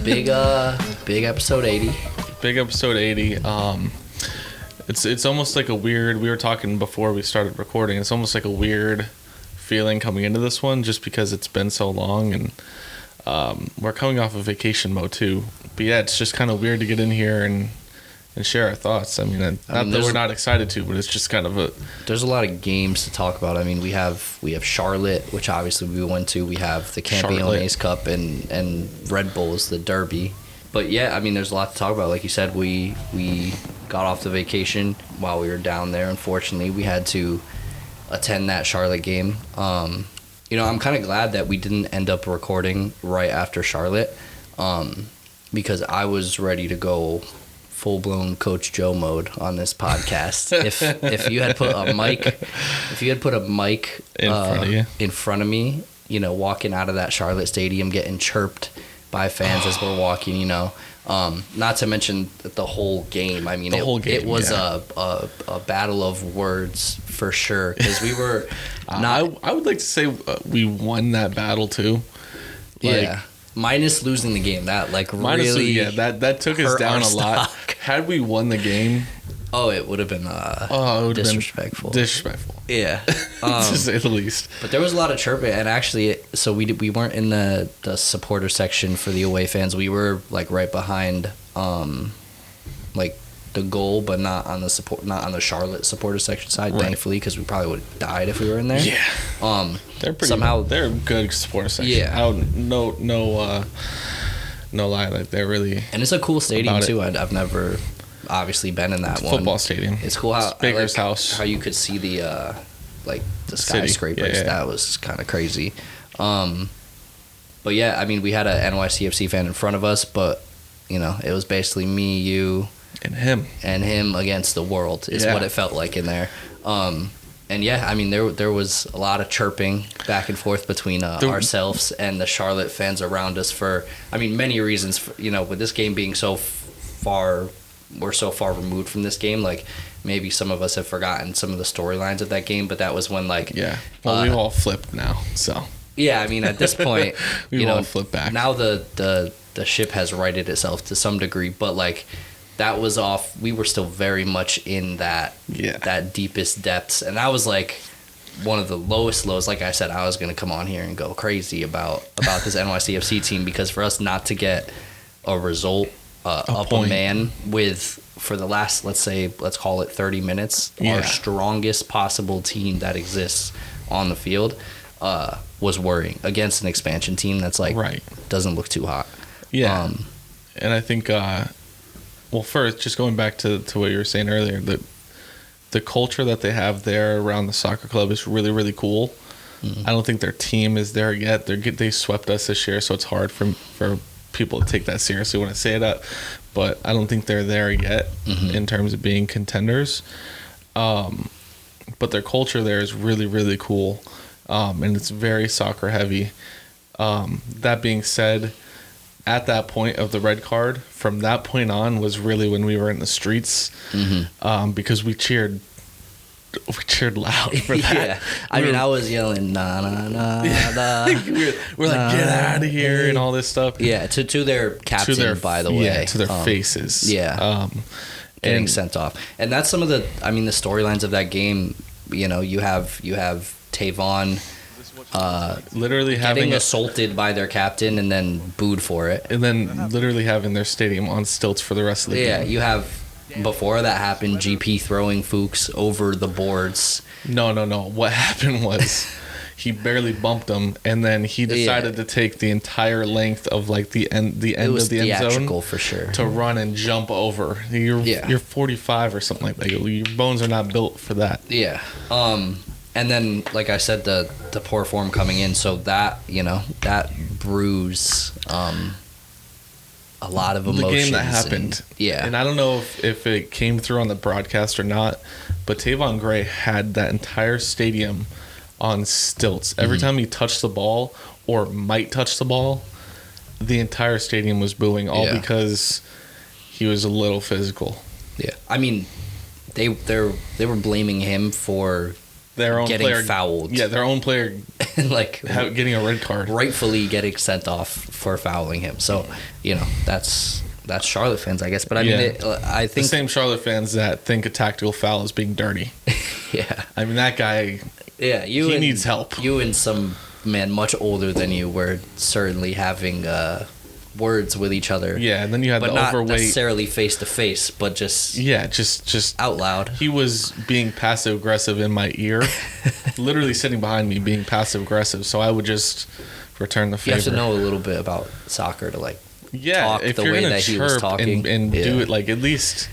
Big episode 80. Big episode 80. It's almost like a weird. We were talking before we started recording. It's almost like a weird feeling coming into this one, just because it's been so long, and we're coming off of vacation mode too. But yeah, it's just kind of weird to get in here and share our thoughts. I mean, not that we're not excited to, but it's just kind of a... There's a lot of games to talk about. I mean, we have Charlotte, which obviously we went to. We have the Campeones Cup and Red Bulls, the Derby. But yeah, I mean, there's a lot to talk about. Like you said, we got off the vacation while we were down there. Unfortunately, we had to attend that Charlotte game. I'm kind of glad that we didn't end up recording right after Charlotte, because I was ready to go full-blown Coach Joe mode on this podcast. if you had put a mic in front of me, walking out of that Charlotte stadium, getting chirped by fans as we're walking, not to mention the whole game. I mean, it was a battle of words for sure, because we were not... I would like to say we won that battle too. Minus losing the game, that really that took us down a lot. Had we won the game, it would have been disrespectful. Yeah, to say the least. But there was a lot of chirping, and actually, so we weren't in the supporter section for the away fans. We were right behind the goal, but not on the Charlotte supporter section side, right. Thankfully, because we probably would have died if we were in there. Yeah. They're a good supporter section. Yeah. No lie, they're really... And it's a cool stadium too. I've never obviously been in that one. Football stadium. It's cool how Baker's house. How you could see the skyscrapers. Yeah. That was kind of crazy. But yeah, I mean, we had a NYCFC fan in front of us, but it was basically me, you, and him against the world is what it felt like in there. And yeah, I mean, there was a lot of chirping back and forth between ourselves and the Charlotte fans around us for, many reasons. With this game being we're so far removed from this game, maybe some of us have forgotten some of the storylines of that game, but that was when we've all flipped now, so. Yeah, I mean, at this point, we've all flipped back. Now the ship has righted itself to some degree, but that was off. We were still very much in that deepest depths, and that was one of the lowest lows. Like I said, I was going to come on here and go crazy about this NYCFC team, because for us not to get a result up a man for the last, let's call it 30 minutes, our strongest possible team that exists on the field was worrying against an expansion team that's doesn't look too hot. Yeah, and I think. Well, first, just going back to what you were saying earlier, the culture that they have there around the soccer club is really, really cool. Mm-hmm. I don't think their team is there yet. They swept us this year, so it's hard for people to take that seriously when I say that. But I don't think they're there yet in terms of being contenders. But their culture there is really, really cool, and it's very soccer heavy. That being said, at that point of the red card, from that point on was really when we were in the streets, because we cheered loud for that. Yeah. I was yelling, na, na, na, na. we're get out of here, and all this stuff. Yeah, to their captain, by the way. Yeah, to their faces. Yeah. Getting sent off. And that's some of the storylines of that game. You have Tavon... literally getting assaulted by their captain and then booed for it, and then literally having their stadium on stilts for the rest of the game. Yeah, you have, before that happened, GP throwing Fuchs over the boards. No. What happened was he barely bumped him, and then he decided to take the entire length of the end of the end zone for sure to run and jump over. You're 45 or something like that. Your bones are not built for that. Yeah. And then, like I said, the poor form coming in, so that brews a lot of emotions. The game that happened. And I don't know if it came through on the broadcast or not, but Tavon Gray had that entire stadium on stilts. Every time he touched the ball or might touch the ball, the entire stadium was booing, all because he was a little physical. Yeah. I mean, they were blaming him for... their own getting player fouled. Yeah, their own player and like getting a red card, rightfully getting sent off for fouling him. So, that's Charlotte fans, I guess. But I mean, I think the same Charlotte fans that think a tactical foul is being dirty. Yeah. I mean, that guy. Yeah, he needs help. You and some man much older than you were certainly having words with each other. Yeah, and then you had but the not overweight, necessarily face to face, but just just out loud. He was being passive aggressive in my ear, literally sitting behind me, being passive aggressive. So I would just return the favor. You have to know a little bit about soccer to talk if the you're way gonna that he was chirp talking and do it at least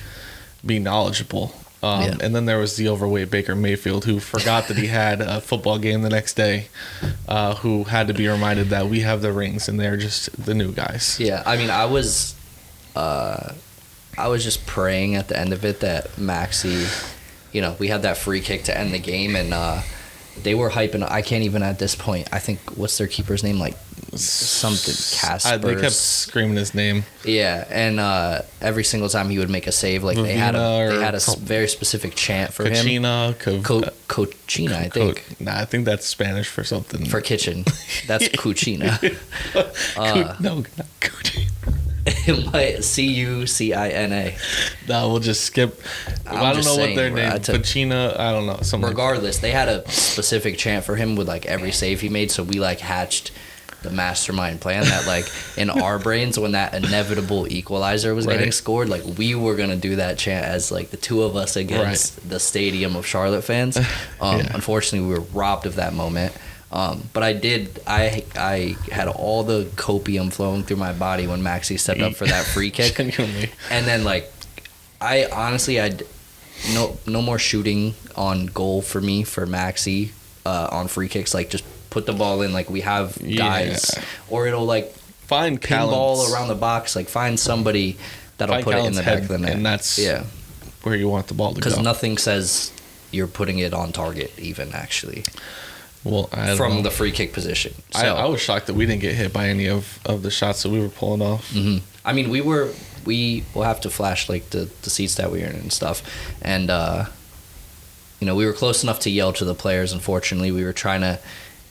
be knowledgeable. And then there was the overweight Baker Mayfield who forgot that he had a football game the next day, who had to be reminded that we have the rings and they're just the new guys. Yeah, I mean, I was just praying at the end of it that Maxi, we had that free kick to end the game, and they were hyping. I can't even at this point. I think what's their keeper's name? Something Casper. They kept screaming his name. Yeah, and every single time he would make a save, they had a very specific chant for him. Cochina, I think. I think that's Spanish for something. For kitchen, that's Cucina. No, not Cucina. Cucina. No, we'll just skip. I don't know what their name. Cucina. I don't know. Regardless, they had a specific chant for him with every save he made. So we hatched the mastermind plan that in our brains when that inevitable equalizer was getting scored, we were gonna do that chant as the two of us against the stadium of Charlotte fans. Unfortunately, we were robbed of that moment. But I had all the copium flowing through my body when Maxi stepped up for that free kick. Genuinely. And then I honestly no more shooting on goal for me for Maxi on free kicks. Just put the ball in. We have guys, or it'll find pinball around the box. Find somebody that'll put it in the back of the net, and that's where you want the ball to go. Because nothing says you're putting it on target, even actually. Well, from the free kick position. So, I was shocked that we didn't get hit by any of the shots that we were pulling off. Mm-hmm. I mean, we will have to flash the seats that we were in and stuff, and we were close enough to yell to the players. Unfortunately, we were trying to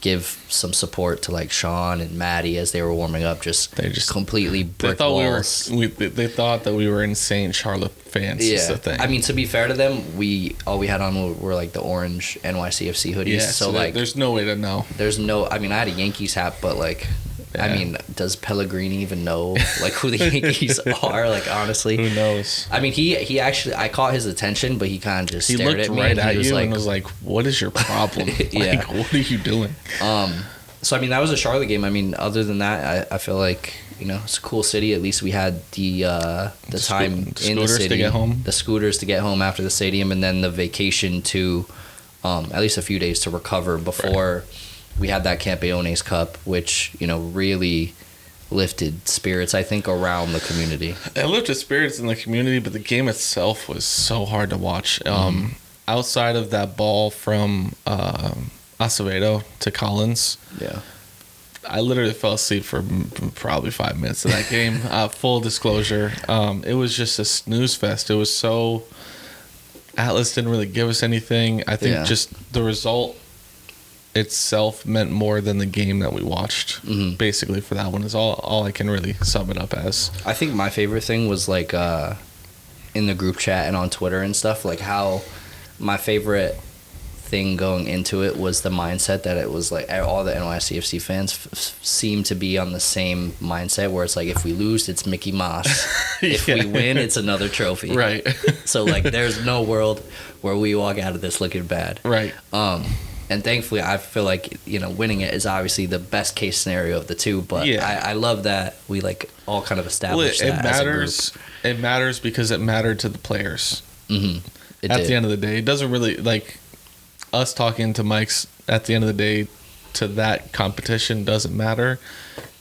give some support to Sean and Maddie as they were warming up. They just completely brick walls. They thought that we were insane Charlotte fans. Yeah, is the thing. I mean, to be fair to them, all we had on were the orange NYCFC hoodies. Yeah, so there's no way to know. There's no. I mean, I had a Yankees hat, but I mean, does Pellegrini even know who the Yankees are? Honestly, who knows? I mean, he actually, I caught his attention, but he kind of just stared at me right at you and was like, "What is your problem? What are you doing?" So I mean, that was a Charlotte game. I mean, other than that, I feel it's a cool city. At least we had the time in the city, to get home. The scooters to get home after the stadium, and then the vacation to at least a few days to recover before. Right. We had that Campeones Cup, which, really lifted spirits, I think, around the community. It lifted spirits in the community, but the game itself was so hard to watch. Outside of that ball from Acevedo to Collins, I literally fell asleep for probably 5 minutes of that game. Full disclosure, it was just a snooze fest. It was so... Atlas didn't really give us anything. I think just the result itself meant more than the game that we watched. Mm-hmm. Basically, for that one is all I can really sum it up as. I think my favorite thing was in the group chat and on Twitter and stuff, how my favorite thing going into it was the mindset that it was all the NYCFC fans seem to be on the same mindset where it's if we lose, it's Mickey Mouse. If we win, it's another trophy. Right. So there's no world where we walk out of this looking bad. Right. And thankfully, I feel winning it is obviously the best case scenario of the two. But I love that we all kind of established that matters. As a group. It matters because it mattered to the players. Mm-hmm. At the end of the day, it doesn't really us talking to Mike's. At the end of the day, to that competition doesn't matter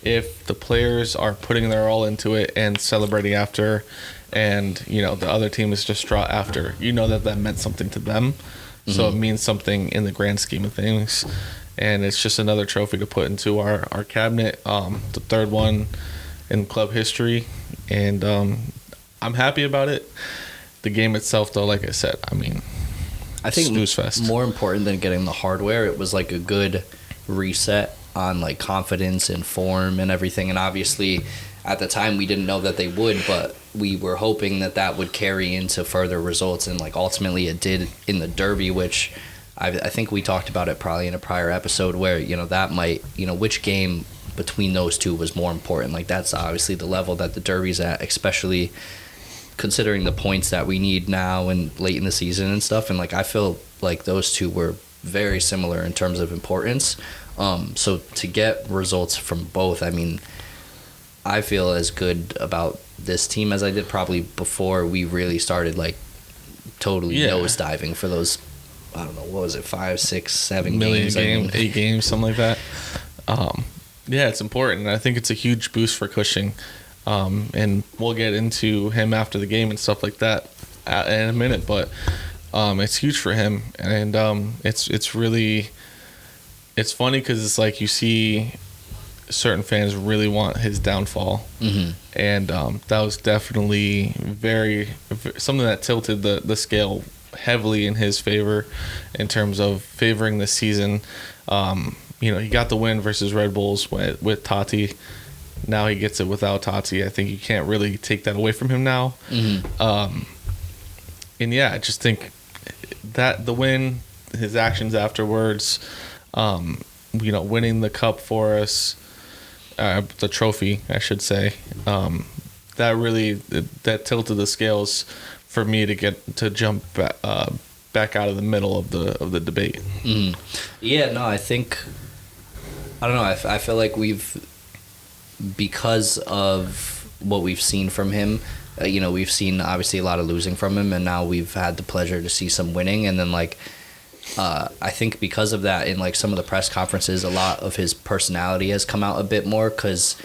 if the players are putting their all into it and celebrating after, and the other team is distraught after. That meant something to them. So it means something in the grand scheme of things. And it's just another trophy to put into our cabinet, the third one in club history. And I'm happy about it. The game itself, though, like I said, I mean, I think snooze fest. More important than getting the hardware, it was a good reset on like confidence and form and everything. And obviously at the time we didn't know that they would, but we were hoping that that would carry into further results, and like ultimately it did in the Derby, which I think we talked about it probably in a prior episode, where, you know, that might, you know, which game between those two was more important. Like, that's obviously the level that the Derby's at, especially considering the points that we need now and late in the season and stuff. And like, I feel like those two were very similar in terms of importance. So to get results from both, I mean, I feel as good about this team as I did probably before we really started like totally nosediving for those, I don't know, what was it, 5, 6, 7 games? 8 games, something like that. Yeah, it's important. I think it's a huge boost for Cushing. And we'll get into him after the game and stuff like that in a minute. But it's huge for him. And it's really, it's funny because it's like you see certain fans really want his downfall. Mm-hmm. And that was definitely something that tilted the scale heavily in his favor in terms of favoring the season. You know, he got the win versus Red Bulls with Tati. Now he gets it without Tati. I think you can't really take that away from him now. Mm-hmm. And yeah, I just think that the win, his actions afterwards, you know, winning the cup for us, the trophy, I should say, that really that tilted the scales for me to jump back out of the middle of the debate. Mm. Yeah, no, I don't know. I feel like because of what we've seen from him, you know, we've seen obviously a lot of losing from him, and now we've had the pleasure to see some winning. And then like, I think because of that, in like some of the press conferences, a lot of his personality has come out a bit more, because,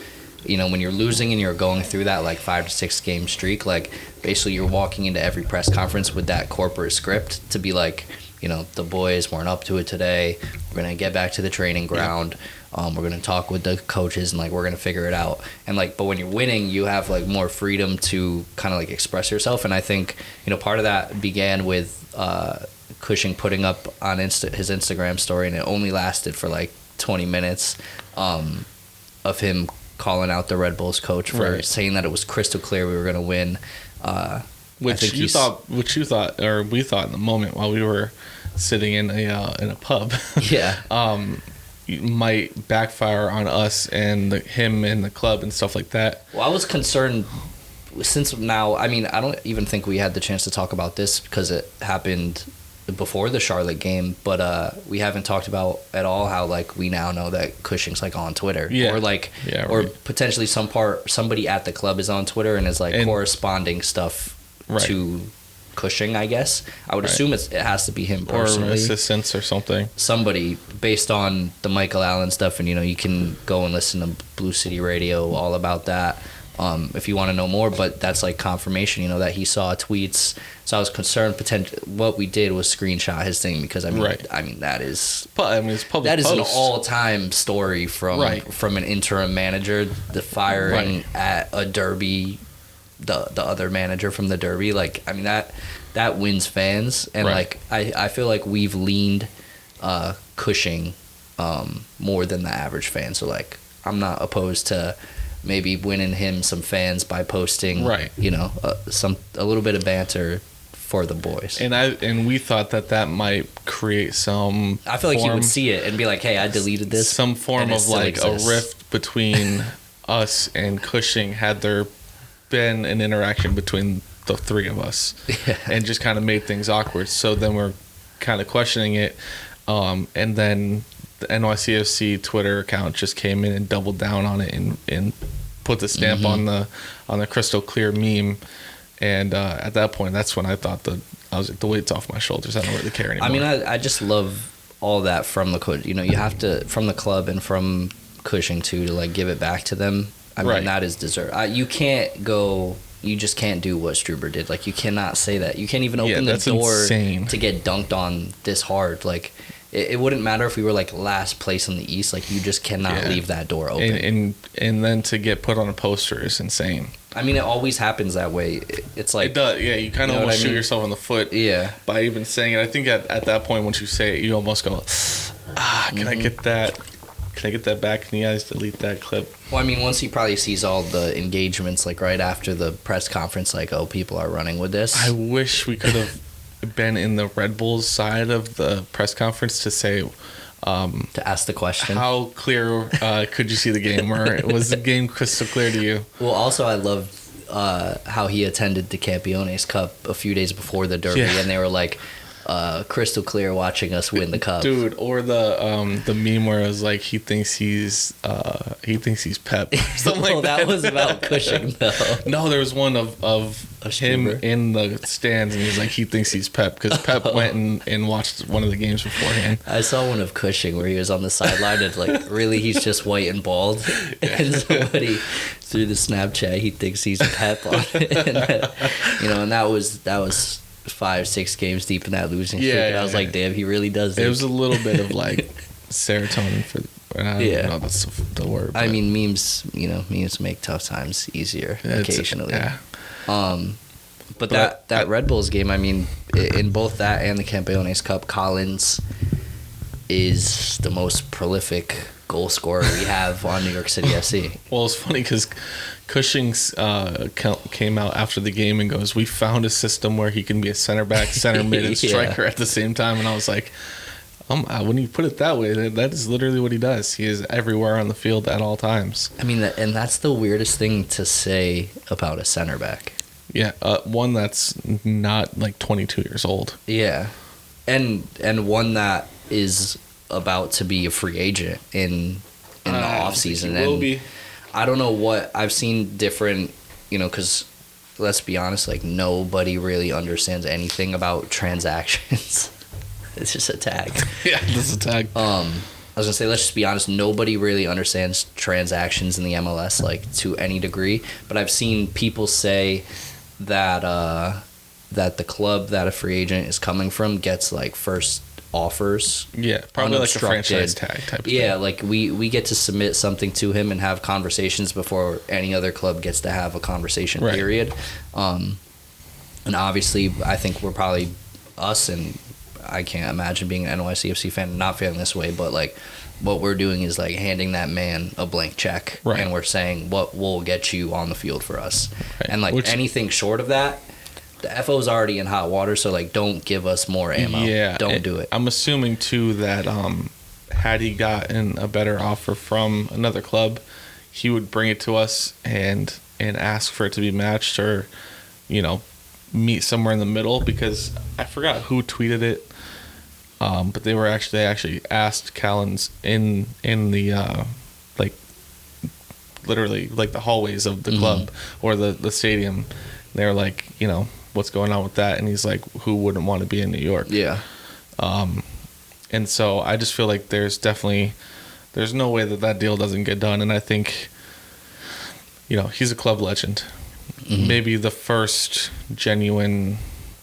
you know, when you're losing and you're going through that like 5 to 6 game streak, like basically you're walking into every press conference with that corporate script to be like, you know, the boys weren't up to it today. We're going to get back to the training ground. We're going to talk with the coaches and like we're going to figure it out. And like, but when you're winning, you have like more freedom to kind of like express yourself. And I think, you know, part of that began with Cushing putting up on his Instagram story, and it only lasted for like 20 minutes, of him calling out the Red Bulls coach for saying that it was crystal clear we were going to win. We thought in the moment while we were sitting in a pub, might backfire on us and him and the club and stuff like that. Well, I was concerned since now, I mean, I don't even think we had the chance to talk about this because it happened before the Charlotte game, but we haven't talked about at all how like we now know that Cushing's like on Twitter, or like, or potentially somebody at the club is on Twitter and is like corresponding stuff to Cushing. I guess I would assume it has to be him personally, or assistants or somebody based on the Michael Allen stuff. And you know, you can go and listen to Blue City Radio all about that if you want to know more, but that's like confirmation, you know, that he saw tweets. So I was concerned what we did was screenshot his thing, because I mean that is, it's public. That is an all-time story from an interim manager, the firing at a Derby, the other manager from the Derby. Like, I mean, that wins fans. And like I feel like we've leaned Cushing more than the average fan. So like, I'm not opposed to maybe winning him some fans by posting, you know, a little bit of banter for the boys. And we thought that might create some. I feel like he would see it and be like, "Hey, I deleted this." Some form of like a rift between us and Cushing, had there been an interaction between the three of us, and just kind of made things awkward. So then we're kind of questioning it, and then the NYCFC Twitter account just came in and doubled down on it and put the stamp on the crystal clear meme. And at that point, that's when I thought I was like, the weight's off my shoulders. I don't really care anymore. I mean, I just love all that from the coach. You know, you have to, from the club and from Cushing too, to like give it back to them. I mean, that is deserved. You just can't do what Struber did. Like, you cannot say that. You can't even open the door to get dunked on this hard. Like, it wouldn't matter if we were like last place in the East. Like, you just cannot leave that door open. And then to get put on a poster is insane. I mean, it always happens that way. It's like, it does. Yeah, you kind of almost shoot yourself in the foot. By even saying it. I think at that point, once you say it, you almost go, can I get that Can I get that back? Can you guys delete that clip? Well, I mean, once he probably sees all the engagements, like right after the press conference, like, oh, people are running with this. I wish we could have been in the Red Bulls side of the press conference to say, to ask the question. how clear could you see the game, or was the game crystal clear to you? Well, also, I loved how he attended the Campeones Cup a few days before the Derby, and they were like, crystal clear watching us win the cup, dude. Or the meme where it was like he thinks he's Pep. Something well, like that was about Cushing though. No, there was one of him Stuber in the stands, and he's like he thinks he's Pep because Pep went and watched one of the games beforehand. I saw one of Cushing where he was on the sideline and like really he's just white and bald, and somebody through the Snapchat he thinks he's Pep on it, and that was 5-6 games deep in that losing streak, and I was like, damn, he really does it. It was a little bit of like serotonin for. I don't know that's the word. I mean, memes make tough times easier occasionally. Yeah. But that Red Bulls game, I mean, in both that and the Campeones Cup, Collins is the most prolific goal scorer we have on New York City FC. Well, it's funny because Cushing's came out after the game and goes, "We found a system where he can be a center back, center mid, and striker at the same time." And I was like, when you put it that way, that is literally what he does. He is everywhere on the field at all times. I mean, and that's the weirdest thing to say about a center back. Yeah, one that's not like 22 years old. Yeah, and one that is about to be a free agent in the off season. Will be. I don't know what I've seen different, because let's be honest, like nobody really understands anything about transactions. It's just a tag. Yeah, it's a tag. I was gonna say, let's just be honest, nobody really understands transactions in the MLS like to any degree. But I've seen people say that the club that a free agent is coming from gets like first offers. Yeah, probably like a franchise tag type of thing. Like we get to submit something to him and have conversations before any other club gets to have a conversation, right. period. And obviously, I think we're probably us, and I can't imagine being an NYCFC fan and not feeling this way, but like what we're doing is like handing that man a blank check, right. and we're saying what will get you on the field for us. Right. And like anything short of that, the FO's already in hot water, so like don't give us more ammo. Yeah, don't do it. I'm assuming too that had he gotten a better offer from another club, he would bring it to us and ask for it to be matched, or meet somewhere in the middle, because I forgot who tweeted it, but they actually asked Callens in the like literally like the hallways of the club or the stadium. They were like, what's going on with that? And he's like, who wouldn't want to be in New York? Yeah. And so I just feel like there's no way that deal doesn't get done. And I think, he's a club legend. Mm-hmm. Maybe the first genuine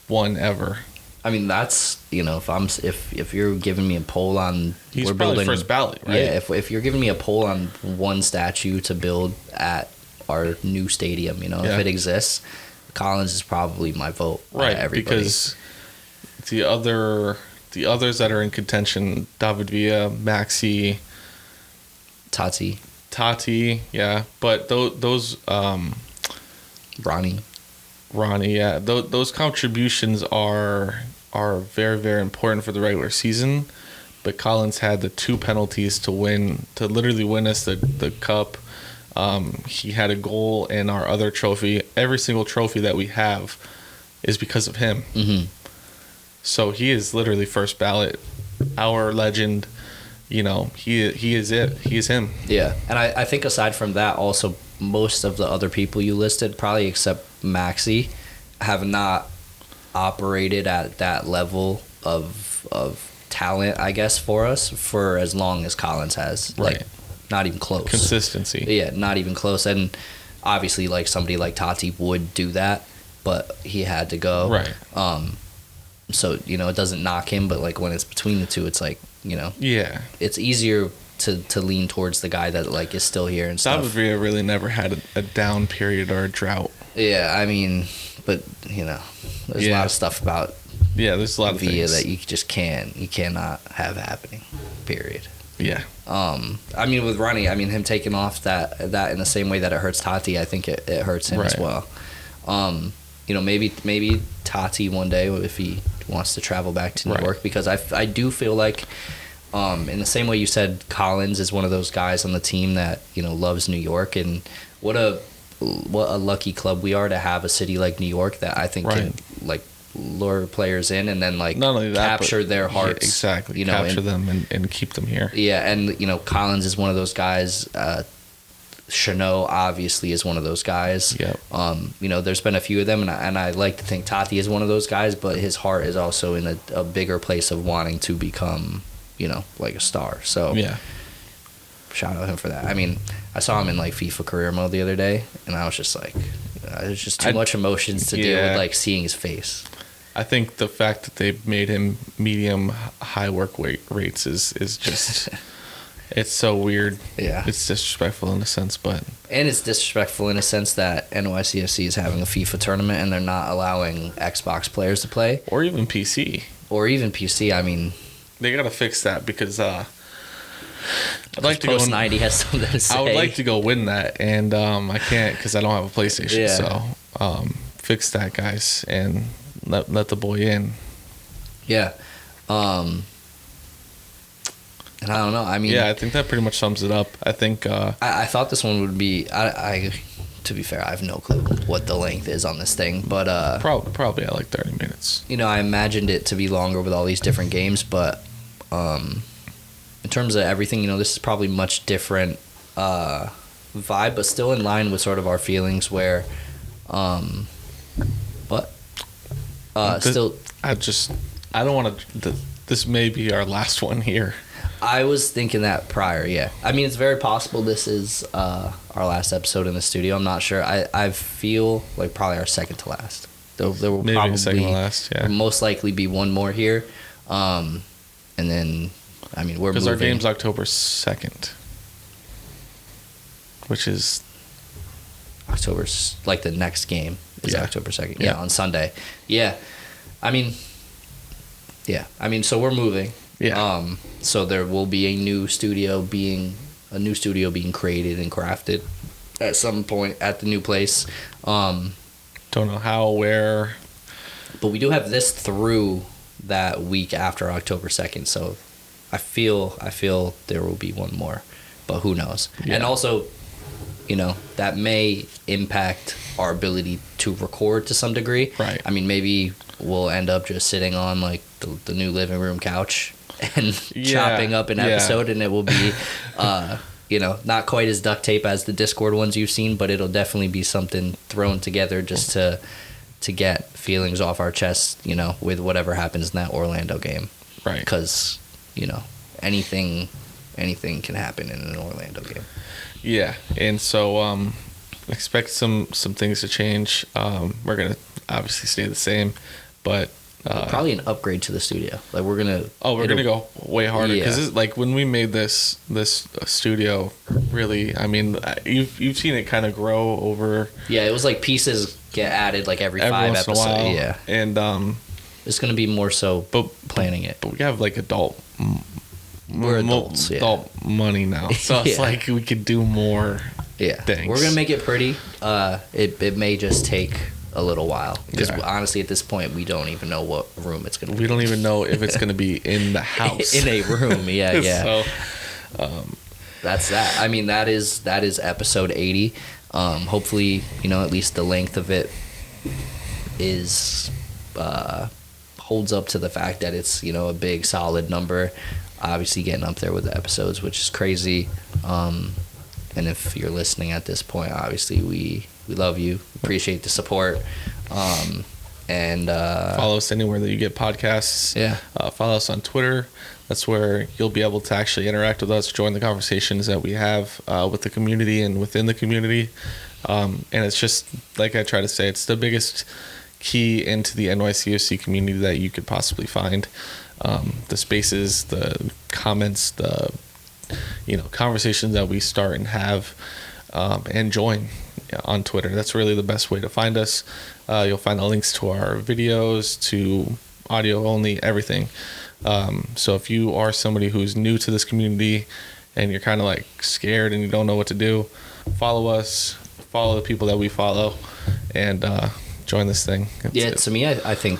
one ever. I mean, that's if you're giving me a poll on, he's probably building first ballot, right? Yeah, if you're giving me a poll on one statue to build at our new stadium, if it exists, Collins is probably my vote. Right, because the others that are in contention, David Villa, Maxi, Tati, yeah, but those Ronnie, yeah, those contributions are very, very important for the regular season. But Collins had the 2 penalties to literally win us the cup. He had a goal in our other trophy. Every single trophy that we have is because of him. Mm-hmm. So he is literally first ballot, our legend. He is it. He is him. Yeah, and I think aside from that, also most of the other people you listed, probably except Maxi, have not operated at that level of talent, I guess, for us for as long as Collins has. Right. Like, not even close. Consistency. Yeah, not even close. And obviously, like somebody like Tati would do that, but he had to go. Right. So it doesn't knock him, but like when it's between the two, it's like yeah, it's easier to lean towards the guy that like is still here and stuff. David Villa really never had a down period or a drought. Yeah, I mean, but there's a lot of stuff about there's a lot of Villa things that you cannot have happening. Period. Yeah. I mean, with Ronnie, I mean, him taking off that in the same way that it hurts Tati, I think it hurts him as well. You know, maybe Tati one day if he wants to travel back to New York, because I do feel like, in the same way you said, Collins is one of those guys on the team that, you know, loves New York, and what a lucky club we are to have a city like New York that I think can like lure players in and then like not only that, capture their hearts. Yeah, exactly. You know, capture them and keep them here. Yeah, and you know, Collins is one of those guys. Chanot obviously is one of those guys. Yep. You know, there's been a few of them, and I like to think Tati is one of those guys, but his heart is also in a bigger place of wanting to become, you know, like a star. So yeah, shout out him for that. I mean, I saw him in like FIFA career mode the other day, and I was just like, there's just too much emotions to deal with, like seeing his face. I think the fact that they made him medium high work rates is just it's so weird. Yeah, it's disrespectful in a sense, but it's disrespectful in a sense that NYCFC is having a FIFA tournament and they're not allowing Xbox players to play, or even PC. I mean, they gotta fix that because I'd like to Post 90 has something to say. I would like to go win that, and I can't because I don't have a PlayStation. Yeah. So fix that, guys, and let the boy in. Yeah. And I don't know. I mean, yeah, I think that pretty much sums it up. I think I thought this one would be. I to be fair, I have no clue what the length is on this thing, but probably at like 30 minutes. You know, I imagined it to be longer with all these different games, but in terms of everything, you know, this is probably much different vibe, but still in line with sort of our feelings. Where, still, I don't want to. This may be our last one here. I was thinking that prior, yeah. I mean, it's very possible this is our last episode in the studio. I'm not sure. I feel like probably our second to last. There will maybe probably second to last, yeah. Most likely be one more here, and then I mean we're because our game's October 2nd, which is October's like the next game is October 2nd. Yeah, on Sunday. Yeah, I mean, so we're moving. Yeah. So there will be a new studio being created and crafted at some point at the new place. Don't know how, where, but we do have this through that week after October 2nd. So I feel there will be one more, but who knows? Yeah. And also, you know, that may impact our ability to record to some degree. Right. I mean, maybe we'll end up just sitting on like the new living room couch and chopping up an episode, and it will be, you know, not quite as duct tape as the Discord ones you've seen, but it'll definitely be something thrown together just to get feelings off our chest, you know, with whatever happens in that Orlando game. Right. Because, you know, anything can happen in an Orlando game. Yeah, and so expect some things to change. We're gonna obviously stay the same, but probably an upgrade to the studio. Like we're gonna go way harder because like when we made this studio, really, I mean, you've seen it kind of grow over. Yeah, it was like pieces get added like every 5 episodes. Yeah, and it's gonna be more so planning it. But we have like adult. We're adults, adult money now, so it's like we could do more. Yeah, things. We're gonna make it pretty. It may just take a little while because honestly, at this point, we don't even know what room it's gonna be. We don't even know if it's gonna be in the house. In a room, yeah. So, that's that. I mean, that is episode 80. Hopefully, you know, at least the length of it is holds up to the fact that it's, you know, a big solid number. Obviously getting up there with the episodes, which is crazy. And if you're listening at this point, obviously we love you, appreciate the support. And follow us anywhere that you get podcasts. Yeah. Follow us on Twitter. That's where you'll be able to actually interact with us, join the conversations that we have with the community and within the community. And it's just, like I try to say, it's the biggest key into the NYCFC community that you could possibly find. The spaces, the comments, the conversations that we start and have and join on Twitter. That's really the best way to find us. You'll find the links to our videos, to audio only, everything. So if you are somebody who's new to this community and you're kind of like scared and you don't know what to do, follow us, follow the people that we follow, and join this thing. To me, I think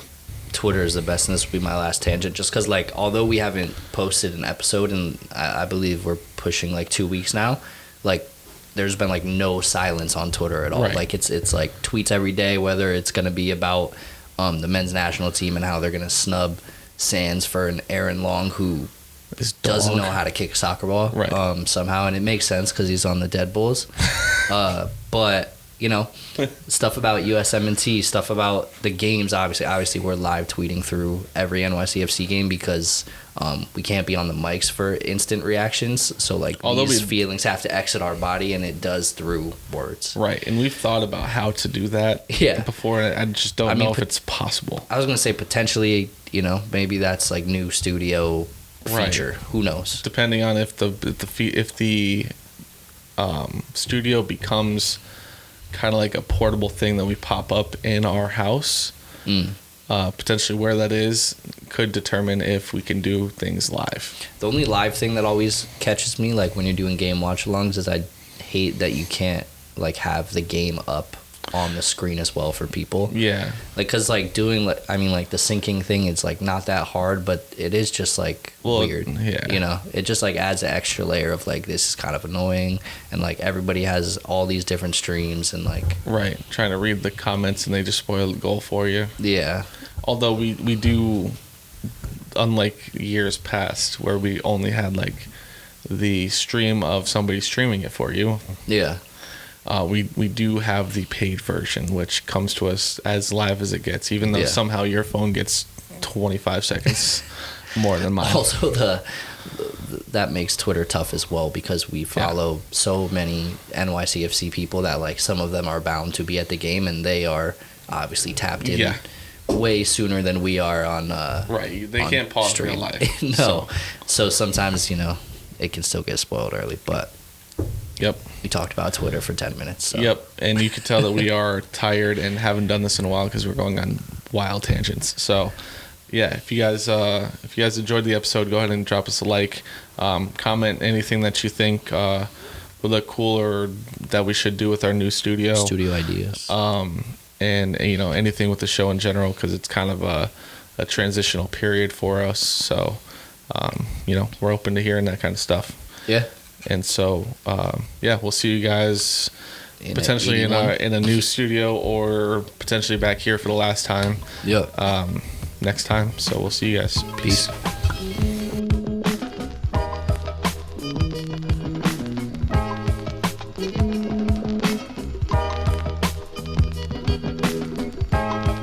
Twitter is the best, and this will be my last tangent, just because, like, although we haven't posted an episode, and I believe we're pushing, like, 2 weeks now, like, there's been, like, no silence on Twitter at all. Right. Like, it's like, tweets every day, whether it's going to be about the men's national team and how they're going to snub Sands for an Aaron Long who doesn't know how to kick a soccer ball somehow, and it makes sense because he's on the Dead Bulls. But, you know, stuff about USMNT, stuff about the games, obviously we're live tweeting through every NYCFC game because we can't be on the mics for instant reactions, so like these feelings have to exit our body, and it does through words. Right, and we've thought about how to do that before. I just don't know if it's possible. I was going to say potentially, you know, maybe that's like new studio feature. Who knows? Depending on if the studio becomes kind of like a portable thing that we pop up in our house, potentially where that is could determine if we can do things live. The only live thing that always catches me, like when you're doing game watch alongs, is I hate that you can't like have the game up on the screen as well for people. Yeah, like because like doing like the syncing thing, it's like not that hard, but it is just like weird. Yeah, you know, it just like adds an extra layer of like this is kind of annoying, and like everybody has all these different streams and like trying to read the comments and they just spoil the goal for you. Yeah, although we do, unlike years past where we only had like the stream of somebody streaming it for you. Yeah. We do have the paid version, which comes to us as live as it gets, even though somehow your phone gets 25 seconds more than mine. Also, that makes Twitter tough as well because we follow so many NYCFC people that like some of them are bound to be at the game, and they are obviously tapped in way sooner than we are on. They can't pause real life. No, so sometimes it can still get spoiled early, but. Yep. We talked about Twitter for 10 minutes. So. Yep. And you can tell that we are tired and haven't done this in a while because we're going on wild tangents. So, yeah, if you guys enjoyed the episode, go ahead and drop us a like. Comment anything that you think would look cool or that we should do with our new studio. Studio ideas. And, anything with the show in general because it's kind of a transitional period for us. So, we're open to hearing that kind of stuff. Yeah. And so, we'll see you guys potentially in a new studio or potentially back here for the last time. Yeah. Next time. So we'll see you guys. Peace. Peace.